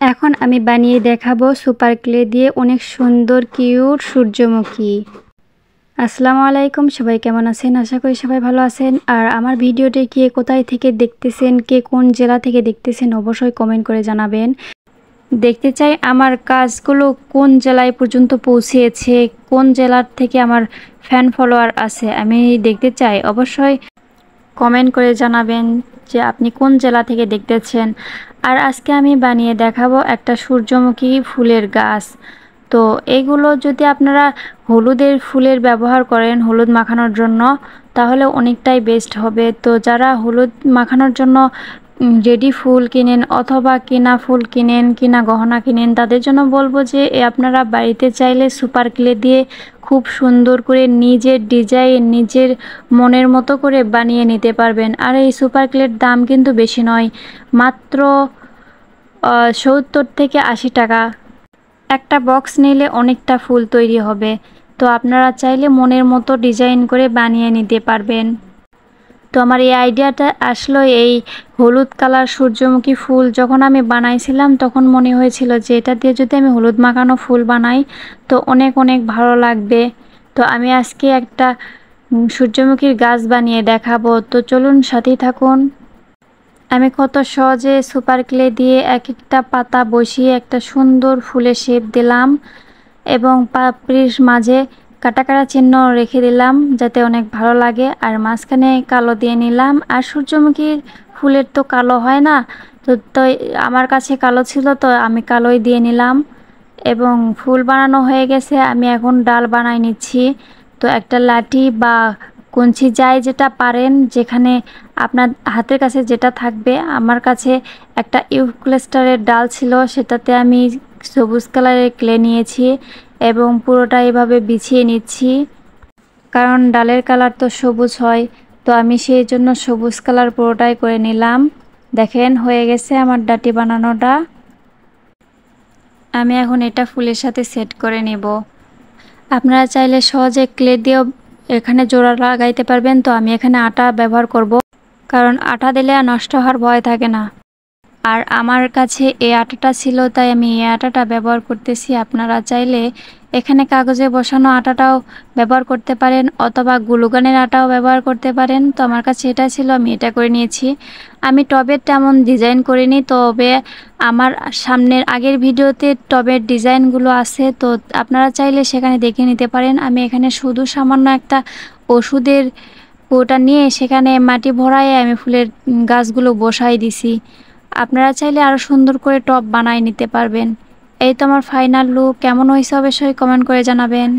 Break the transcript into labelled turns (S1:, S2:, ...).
S1: এখন আমি বানিয়ে দেখাবো সুপার ক্লে দিয়ে অনেক সুন্দর কিউট সূর্যমুখী। আসসালামু আলাইকুম, সবাই কেমন আছেন? আশা করি সবাই ভালো আছেন। আর আমার ভিডিওটি কে কোথায় থেকে দেখতেছেন, কে কোন জেলা থেকে দেখতেছেন অবশ্যই কমেন্ট করে জানাবেন। দেখতে চাই আমার কাজগুলো কোন জেলায় পর্যন্ত পৌঁছেছে, কোন জেলার থেকে আমার ফ্যান ফলোয়ার আছে আমি দেখতে চাই। অবশ্যই কমেন্ট করে জানাবেন যে আপনি কোন জেলা থেকে দেখতেছেন। আর আজকে আমি বানিয়ে দেখাবো একটা সূর্যমুখী ফুলের গাছ। তো এইগুলো যদি আপনারা হলুদের ফুলের ব্যবহার করেন হলুদ মাখানোর জন্য, তাহলে অনেকটাই বেস্ট হবে। তো যারা হলুদ মাখানোর জন্য রেডি ফুল কিনেন অথবা কিনা ফুল কিনেন, কিনা গহনা কিনেন, তাদের জন্য বলবো যে আপনারা বাড়িতে চাইলে সুপার ক্লে দিয়ে খুব সুন্দর করে নিজের ডিজাইন নিজের মনের মতো করে বানিয়ে নিতে পারবেন। আর এই সুপার ক্লের দাম কিন্তু বেশি নয়, মাত্র 70 থেকে 80 টাকা। একটা বক্স নিলে অনেকটা ফুল তৈরি হবে। তো আপনারা চাইলে মনের মতো ডিজাইন করে বানিয়ে নিতে পারবেন। তো আমার এই আইডিয়াটা আসলো এই হলুদ কালার সূর্যমুখী ফুল যখন আমি বানাইছিলাম তখন মনে হয়েছিল যে এটা দিয়ে যদি আমি হলুদ মাখানো ফুল বানাই তো অনেক অনেক ভালো লাগবে। তো আমি আজকে একটা সূর্যমুখীর গাছ বানিয়ে দেখাবো। তো চলুন সাথেই থাকুন। আমি কত সহজে সুপার ক্লে দিয়ে এক একটা পাতা বসিয়ে একটা সুন্দর ফুলের শেপ দিলাম এবং পাপড়ির মাঝে কাটা কাটা চিহ্ন রেখে দিলাম যাতে অনেক ভালো লাগে। আর মাঝখানে কালো দিয়ে নিলাম। আর সূর্যমুখীর ফুলের তো কালো হয় না, তো আমার কাছে কালো ছিল তো আমি কালোই দিয়ে নিলাম। এবং ফুল বানানো হয়ে গেছে, আমি এখন ডাল বানাই নিচ্ছি। তো একটা লাঠি বা কঞ্চি যাই যেটা পারেন, যেখানে আপনার হাতের কাছে যেটা থাকবে। আমার কাছে একটা ইউক্যালিপটাসের ডাল ছিল, সেটাতে আমি সবুজ কালারের ক্লে নিয়েছি এবং পুরোটা এভাবে বিছিয়ে নিচ্ছি, কারণ ডালের কালার তো সবুজ হয়। তো আমি সেই জন্য সবুজ কালার পুরোটাই করে নিলাম। দেখেন হয়ে গেছে আমার ডাটি বানানোটা। আমি এখন এটা ফুলের সাথে সেট করে নেব। আপনারা চাইলে সহজে ক্লে দিয়েও এখানে জোড়া লাগাইতে পারবেন। তো আমি এখানে আটা ব্যবহার করব, কারণ আটা দিলে আর নষ্ট হওয়ার ভয় থাকে না। আর আমার কাছে এই আটাটা ছিল তাই আমি এই আটাটা ব্যবহার করতেছি। আপনারা চাইলে এখানে কাগজে বসানো আটাটাও ব্যবহার করতে পারেন অথবা গ্লুগানের আটাও ব্যবহার করতে পারেন। তো আমার কাছে এটা ছিল, আমি এটা করে নিয়েছি। আমি টবের তেমন ডিজাইন করিনি, তবে আমার সামনের আগের ভিডিওতে টবের ডিজাইনগুলো আছে, তো আপনারা চাইলে সেখানে দেখে নিতে পারেন। আমি এখানে শুধু সামান্য একটা ওষুধের কৌটা নিয়ে সেখানে মাটি ভরায়ে আমি ফুলের গাছগুলো বসাই দিছি। আপনারা চাইলে আরও সুন্দর করে টব বানাই নিতে পারবেন। এই তো আমার ফাইনাল লুক। কেমন হয়েছে অবশ্যই কমেন্ট করে জানাবেন।